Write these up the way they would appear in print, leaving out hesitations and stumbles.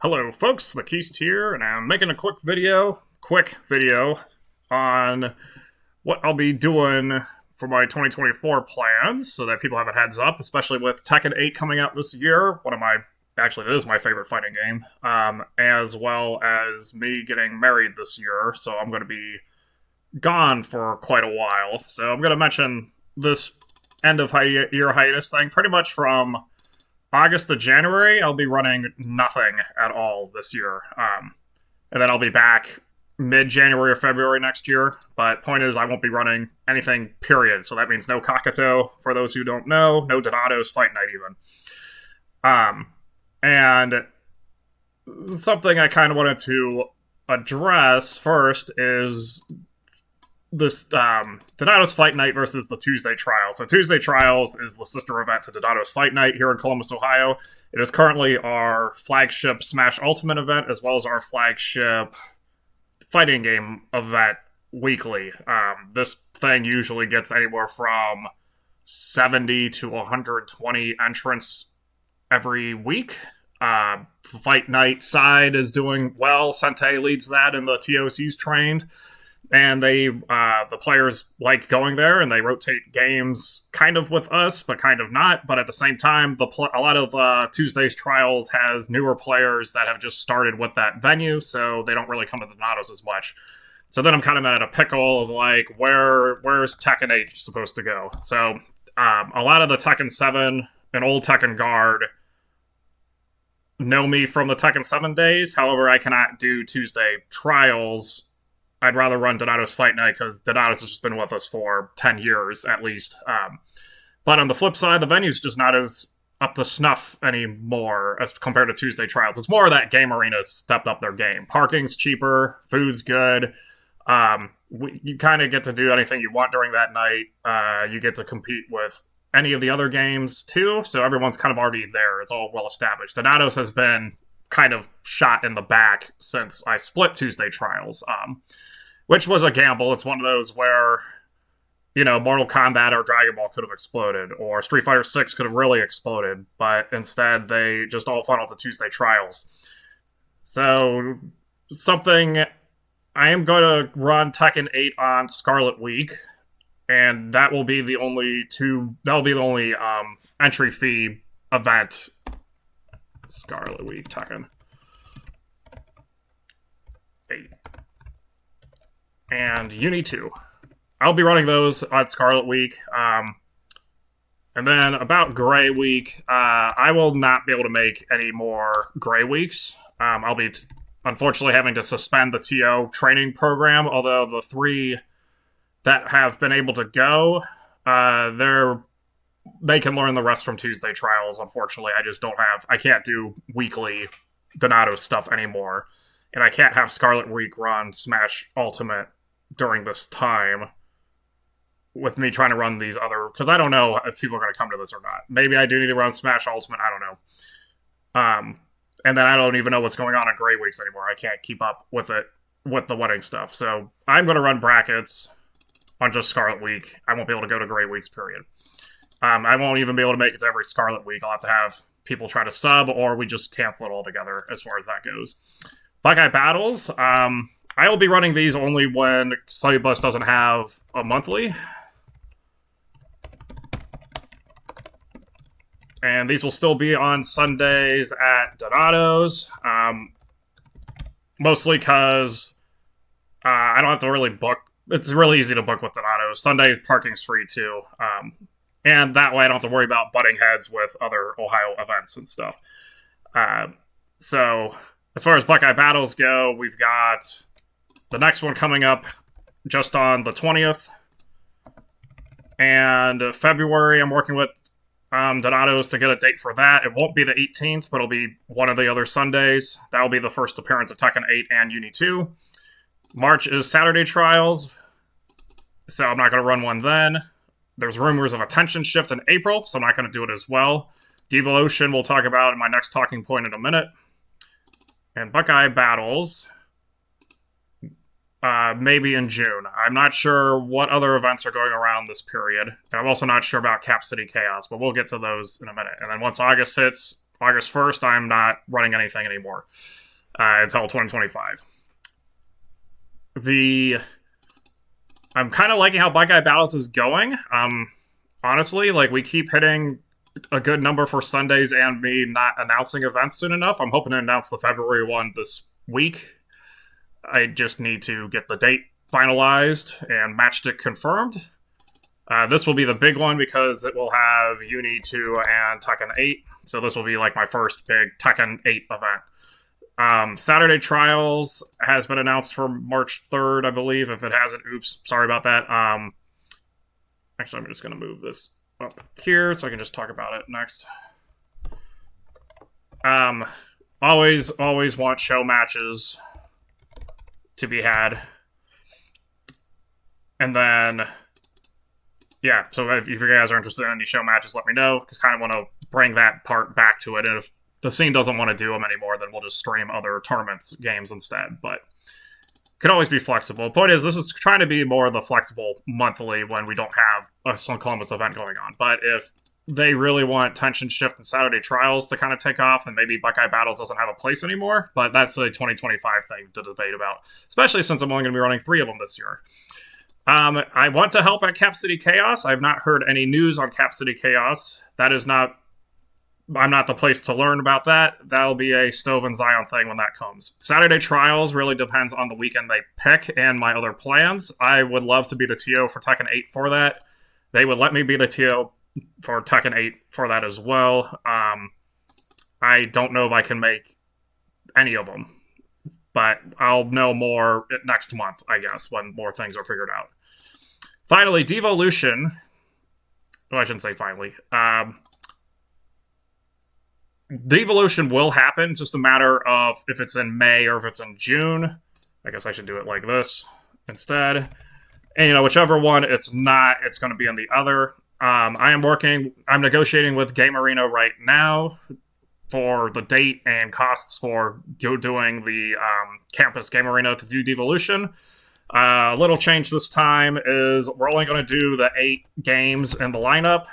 Hello folks, TheKiest here, and I'm making a quick video on what I'll be doing for my 2024 plans, so that people have a heads up, especially with Tekken 8 coming out this year, it is my favorite fighting game, as well as me getting married this year, so I'm going to be gone for quite a while. So I'm going to mention this end of year hiatus thing pretty much from August to January. I'll be running nothing at all this year. And then I'll be back mid-January or February next year. But point is, I won't be running anything, period. So that means no Kakato, for those who don't know. No Donato's Fight Night, even. And something I kind of wanted to address first is this Donato's Fight Night versus the Tuesday Trials. So Tuesday Trials is the sister event to Donato's Fight Night here in Columbus, Ohio. It is currently our flagship Smash Ultimate event, as well as our flagship fighting game event weekly. This thing usually gets anywhere from 70 to 120 entrants every week. Fight Night side is doing well. Sente leads that, and the TOC's trained. And the players like going there, and they rotate games kind of with us, but kind of not. But at the same time, a lot of Tuesday's Trials has newer players that have just started with that venue, so they don't really come to the Donatos as much. So then I'm kind of at a pickle of like, where's Tekken 8 supposed to go? So a lot of the Tekken 7 and old Tekken Guard know me from the Tekken 7 days. However, I cannot do Tuesday Trials. I'd rather run Donato's Fight Night because Donatos has just been with us for 10 years at least. But on the flip side, the venue's just not as up to snuff anymore as compared to Tuesday Trials. It's more that Game Arena's stepped up their game. Parking's cheaper, food's good. You kind of get to do anything you want during that night. You get to compete with any of the other games too, so everyone's kind of already there. It's all well established. Donatos has been kind of shot in the back since I split Tuesday Trials, which was a gamble. It's one of those where, Mortal Kombat or Dragon Ball could have exploded, or Street Fighter 6 could have really exploded, but instead they just all funneled to Tuesday Trials. So, I am going to run Tekken 8 on Scarlet Week, and that will be the only entry fee event. Scarlet Week, Tekken 8. And Uni 2. I'll be running those on Scarlet Week. And then about Gray Week, I will not be able to make any more Gray Weeks. I'll be, unfortunately, having to suspend the TO training program, although the 3 that have been able to go, they can learn the rest from Tuesday Trials. Unfortunately, I can't do weekly Donato stuff anymore. And I can't have Scarlet Week run Smash Ultimate during this time with me trying to run these other, because I don't know if people are going to come to this or not. Maybe I do need to run Smash Ultimate, I don't know. And then I don't even know what's going on Gray Weeks anymore. I can't keep up with it, with the wedding stuff. So I'm going to run brackets on just Scarlet Week. I won't be able to go to Gray Weeks, period. I won't even be able to make it to every Scarlet Week. I'll have to have people try to sub, or we just cancel it altogether as far as that goes. Buckeye Battles. I will be running these only when Bus doesn't have a monthly. And these will still be on Sundays at Donato's. Mostly because I don't have to really book. It's really easy to book with Donato's. Sunday parking's free too. And that way I don't have to worry about butting heads with other Ohio events and stuff. So, as far as Buckeye Battles go, we've got the next one coming up just on the 20th. And February, I'm working with Donato's to get a date for that. It won't be the 18th, but it'll be one of the other Sundays. That'll be the first appearance of Tekken 8 and Uni 2. March is Saturday Trials, so I'm not going to run one then. There's rumors of a tension shift in April, so I'm not going to do it as well. DevOHlution we'll talk about in my next talking point in a minute. And Buckeye Battles, maybe in June. I'm not sure what other events are going around this period. And I'm also not sure about Cap City Chaos, but we'll get to those in a minute. And then once August hits, August 1st, I'm not running anything anymore until 2025. I'm kind of liking how Buckeye Battles is going. Honestly, like, we keep hitting a good number for Sundays and me not announcing events soon enough. I'm hoping to announce the February one this week. I just need to get the date finalized and matchstick confirmed. This will be the big one because it will have Uni 2 and Tekken 8. So this will be like my first big Tekken 8 event. Saturday Trials has been announced for March 3rd, I believe. If it hasn't, oops, sorry about that. Actually, I'm just going to move this up here so I can just talk about it next. Always want show matches to be had. And then, yeah, so if you guys are interested in any show matches, let me know, because kind of want to bring that part back to it. And if the scene doesn't want to do them anymore, then we'll just stream other tournaments games instead. But could always be flexible. The point is, this is trying to be more of the flexible monthly when we don't have a Sun Columbus event going on. But if they really want Tension Shift and Saturday Trials to kind of take off, then maybe Buckeye Battles doesn't have a place anymore. But that's a 2025 thing to debate about, especially since I'm only going to be running 3 of them this year. I want to help at Cap City Chaos. I've not heard any news on Cap City Chaos. I'm not the place to learn about that. That'll be a Stove and Zion thing when that comes. Saturday Trials really depends on the weekend they pick and my other plans. I would love to be the TO for Tekken 8 for that. They would let me be the TO for Tekken 8 for that as well. I don't know if I can make any of them, but I'll know more next month, I guess, when more things are figured out. Finally, DevOHlution. Well, I shouldn't say finally. DevOHlution will happen, just a matter of if it's in May or if it's in June. I guess I should do it like this instead. And, whichever one it's not, it's going to be in the other. I'm negotiating with Game Arena right now for the date and costs for doing the campus Game Arena to do DevOHlution. A little change this time is we're only going to do the 8 games in the lineup.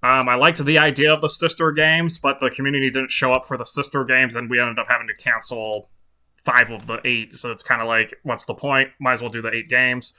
I liked the idea of the sister games, but the community didn't show up for the sister games, and we ended up having to cancel 5 of the 8. So it's kind of like, what's the point? Might as well do the 8 games.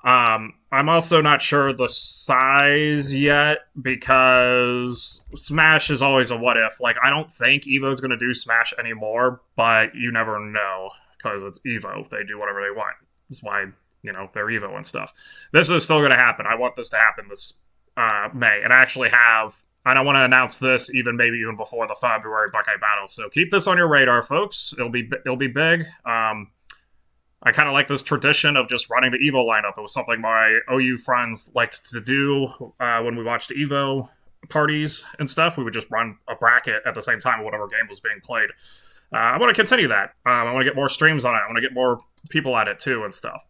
I'm also not sure the size yet, because Smash is always a what if. Like, I don't think Evo's going to do Smash anymore, but you never know, because it's Evo. They do whatever they want. That's why, they're Evo and stuff. This is still going to happen. I want this to happen this May, and I don't want to announce this maybe even before the February Buckeye Battles. So keep this on your radar, folks. It'll be big. I kind of like this tradition of just running the Evo lineup. It was something my OU friends liked to do when we watched Evo parties and stuff. We would just run a bracket at the same time of whatever game was being played. I want to continue that. I want to get more streams on it. I want to get more people at it too and stuff.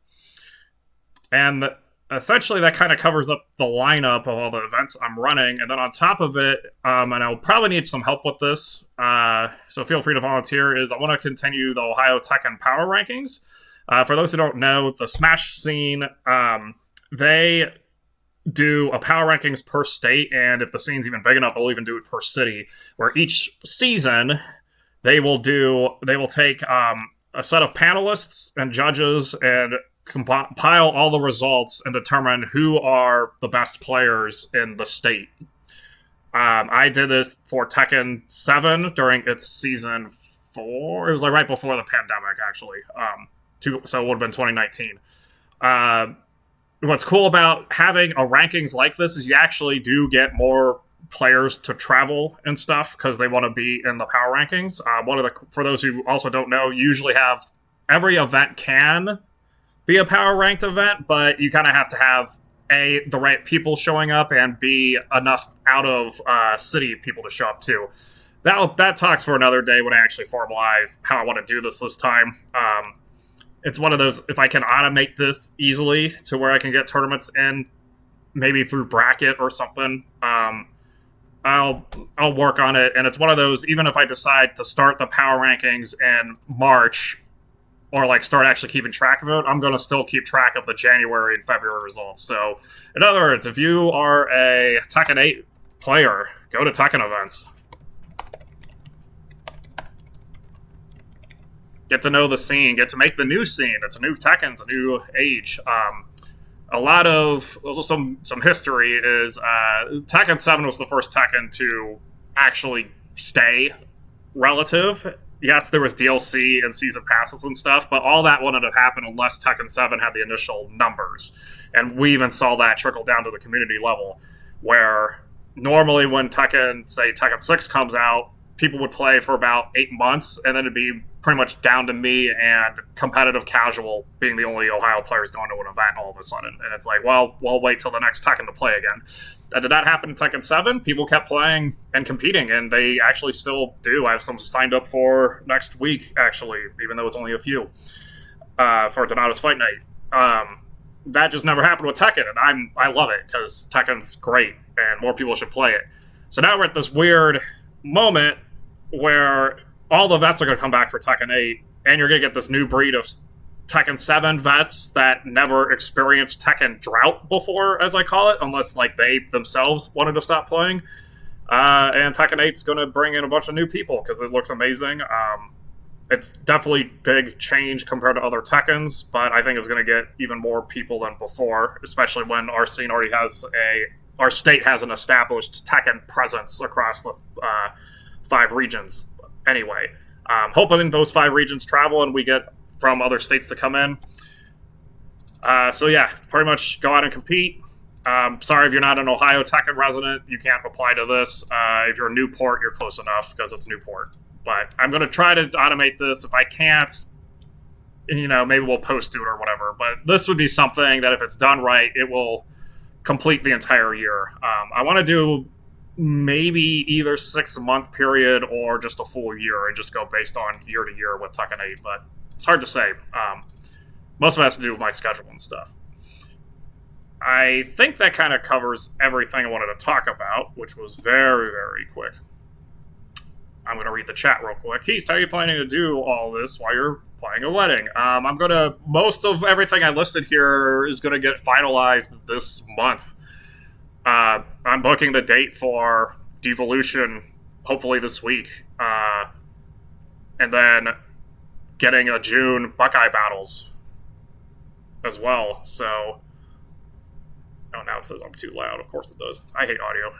And essentially, that kind of covers up the lineup of all the events I'm running. And then on top of it, and I'll probably need some help with this, so feel free to volunteer, I want to continue the Ohio Tekken Power Rankings. For those who don't know, the Smash scene, they do a Power Rankings per state, and if the scene's even big enough, they'll even do it per city, where each season they will take a set of panelists and judges and compile all the results and determine who are the best players in the state. I did this for Tekken 7 during its season 4. It was like right before the pandemic, actually. So it would have been 2019. What's cool about having a rankings like this is you actually do get more players to travel and stuff because they want to be in the power rankings. For those who also don't know, you usually have every event can be a power ranked event, but you kind of have to have the right people showing up, and B, enough out of city people to show up too. That talks for another day when I actually formalize how I want to do this time. It's one of those, if I can automate this easily to where I can get tournaments in, maybe through bracket or something, I'll work on it. And it's one of those, even if I decide to start the power rankings in March, or like start actually keeping track of it, I'm going to still keep track of the January and February results. So, in other words, if you are a Tekken 8 player, go to Tekken events. get to know the scene, get to make the new scene. It's a new Tekken, it's a new age. A lot of some history is Tekken 7 was the first Tekken to actually stay relative. Yes, there was DLC and season passes and stuff, but all that wouldn't have happened unless Tekken 7 had the initial numbers. And we even saw that trickle down to the community level, where normally when Tekken 6 comes out, people would play for about 8 months, and then it'd be pretty much down to me and competitive casual being the only Ohio players going to an event all of a sudden. And it's like, well, we'll wait till the next Tekken to play again. That did not happen in Tekken 7. People kept playing and competing, and they actually still do. I have some signed up for next week, actually, even though it's only a few, for Donato's Fight Night. That just never happened with Tekken, and I love it, because Tekken's great, and more people should play it. So now we're at this weird moment where all the vets are going to come back for Tekken 8, and you're going to get this new breed of Tekken 7 vets that never experienced Tekken drought before, as I call it, unless like they themselves wanted to stop playing. And Tekken 8's going to bring in a bunch of new people because it looks amazing. It's definitely big change compared to other Tekkens, but I think it's going to get even more people than before, especially when our scene already our state has an established Tekken presence across the 5 regions. Anyway, hoping those 5 regions travel and we get from other states to come in. So yeah, pretty much go out and compete. Sorry if you're not an Ohio Tekken resident, you can't apply to this. If you're Newport, you're close enough because it's Newport. But I'm going to try to automate this. If I can't, maybe we'll post it or whatever. But this would be something that if it's done right, it will complete the entire year. I want to do maybe either 6-month period or just a full year and just go based on year to year with Tekken 8. But it's hard to say. Most of it has to do with my schedule and stuff. I think that kind of covers everything I wanted to talk about, which was very, very quick. I'm going to read the chat real quick. Keist, how are you planning to do all this while you're playing a wedding? Most of everything I listed here is going to get finalized this month. I'm booking the date for DevOHlution hopefully this week. And then getting a June Buckeye Battles as well. So, now it says I'm too loud. Of course it does. I hate audio.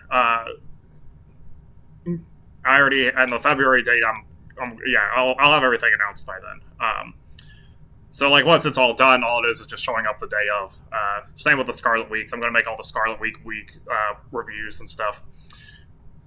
I already, and the February date, I'll have everything announced by then. So, once it's all done, all it is just showing up the day of. Same with the Scarlet Weeks. I'm going to make all the Scarlet Week reviews and stuff.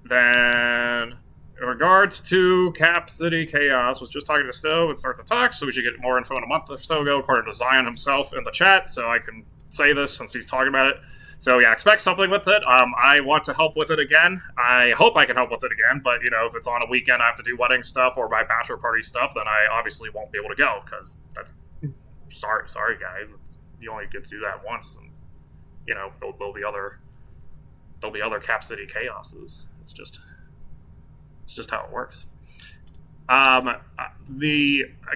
Then, in regards to Cap City Chaos, was just talking to Stowe and start the talk, so we should get more info in a month or so ago, according to Zion himself in the chat, so I can say this since he's talking about it. So yeah, expect something with it. I want to help with it again. I hope I can help with it again, but if it's on a weekend I have to do wedding stuff or my bachelor party stuff, then I obviously won't be able to go, because that's... Sorry guys. You only get to do that once, and there'll be other Cap City Chaoses. It's just how it works. I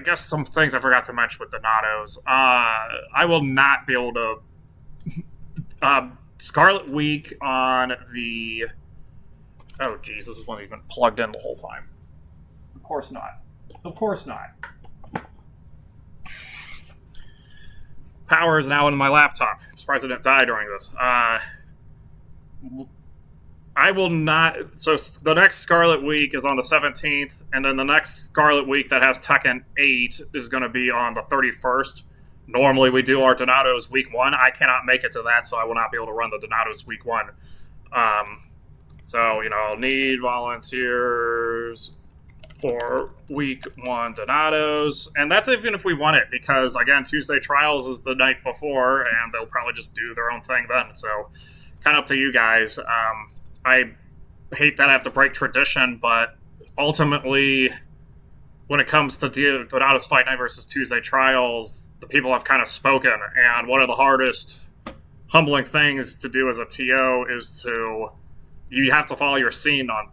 guess some things I forgot to mention with Donatos. I will not be able to Scarlet Week on the... Oh, geez, this is one that's been plugged in the whole time. Of course not. Power is now in my laptop. I'm surprised it didn't die during this. I will not... So the next Scarlet Week is on the 17th, and then the next Scarlet Week that has Tekken 8 is going to be on the 31st. Normally we do our Donatos Week 1. I cannot make it to that, so I will not be able to run the Donatos Week 1. So, I'll need volunteers for Week 1 Donatos. And that's even if we want it, because, again, Tuesday Trials is the night before, and they'll probably just do their own thing then. So, kind of up to you guys. I hate that I have to break tradition, but ultimately... when it comes to Donato's Fight Night versus Tuesday Trials, the people have kind of spoken, and one of the hardest humbling things to do as a TO is you have to follow your scene on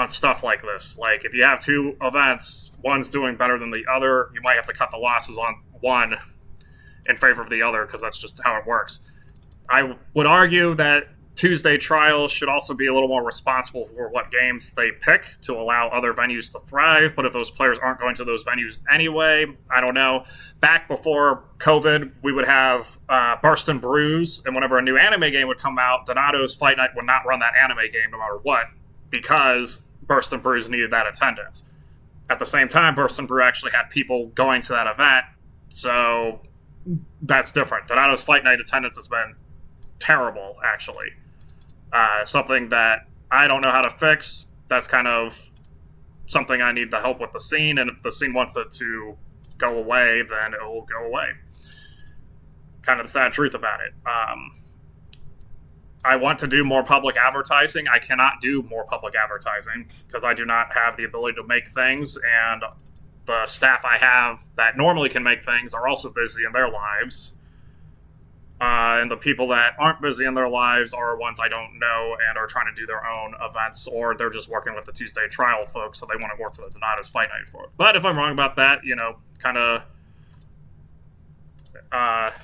stuff like this. Like, if you have 2 events, one's doing better than the other, you might have to cut the losses on one in favor of the other, because that's just how it works. I would argue that Tuesday trials should also be a little more responsible for what games they pick to allow other venues to thrive. But if those players aren't going to those venues anyway, I don't know. Back before COVID, we would have Burst and Bruise, and whenever a new anime game would come out, Donato's Fight Night would not run that anime game no matter what, because Burst and Bruise needed that attendance. At the same time, Burst and Brew actually had people going to that event, so that's different. Donato's Fight Night attendance has been terrible, actually. Something that I don't know how to fix. That's kind of something I need the help with the scene, and if the scene wants it to go away, then it will go away. Kind of the sad truth about it. I want to do more public advertising. I cannot do more public advertising because I do not have the ability to make things, and the staff I have that normally can make things are also busy in their lives. And the people that aren't busy in their lives are ones I don't know and are trying to do their own events, or they're just working with the Tuesday trial folks, so they want to work for the Donato's Fight Night for it. But if I'm wrong about that, kind of...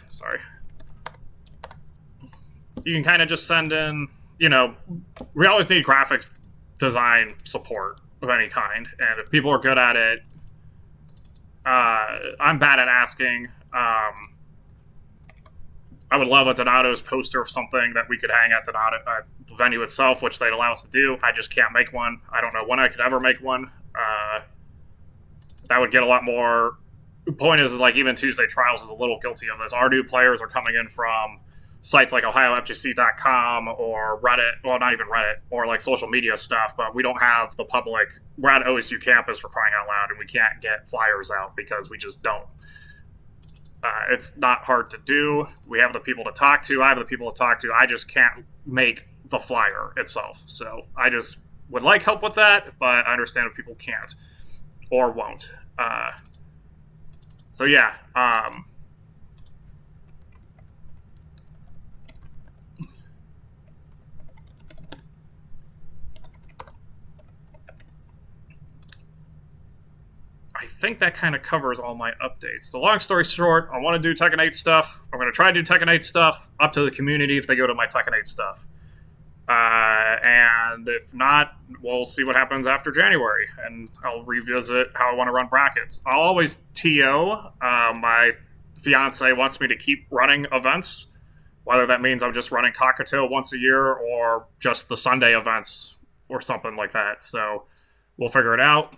sorry. You can kind of just send in, we always need graphics design support of any kind, and if people are good at it, I'm bad at asking. I would love a Donato's poster of something that we could hang at the venue itself, which they'd allow us to do. I just can't make one. I don't know when I could ever make one. That would get a lot more... The point is like, even Tuesday Trials is a little guilty of this. Our new players are coming in from sites like OhioFGC.com or Reddit. Well, not even Reddit, or like social media stuff, but we don't have the public... We're at OSU campus, for crying out loud, and we can't get flyers out because we just don't. It's not hard to do. We have the people to talk to. I have the people to talk to. I just can't make the flyer itself. So I just would like help with that, but I understand if people can't or won't. So yeah. I think that kind of covers all my updates. So long story short, I want to do Tekken 8 stuff. I'm going to try to do Tekken 8 stuff, up to the community if they go to my Tekken 8 stuff. And if not, we'll see what happens after January, and I'll revisit how I want to run brackets. I'll always TO. My fiance wants me to keep running events, whether that means I'm just running Cockatiel once a year or just the Sunday events or something like that. So we'll figure it out.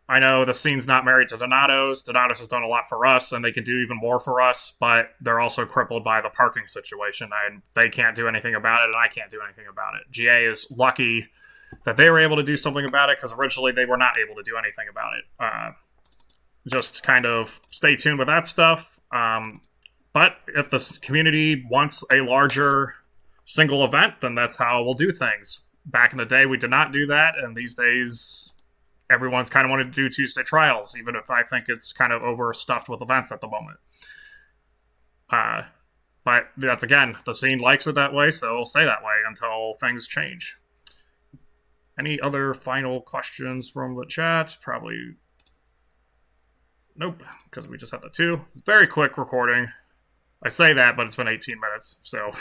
I know the scene's not married to Donato's. Donato's has done a lot for us, and they can do even more for us, but they're also crippled by the parking situation, and they can't do anything about it, and I can't do anything about it. GA is lucky that they were able to do something about it, because originally they were not able to do anything about it. Just kind of stay tuned with that stuff. But if the community wants a larger single event, then that's how we'll do things. Back in the day, we did not do that, and these days... everyone's kind of wanted to do Tuesday trials, even if I think it's kind of overstuffed with events at the moment. But that's, again, the scene likes it that way, so it'll stay that way until things change. Any other final questions from the chat? Probably... nope, because we just had the two. It's a very quick recording. I say that, but it's been 18 minutes, so...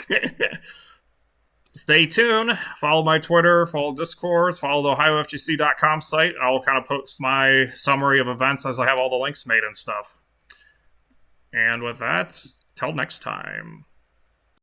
Stay tuned. Follow my Twitter, follow Discord, follow the OhioFGC.com site. I'll kind of post my summary of events as I have all the links made and stuff. And with that, till next time.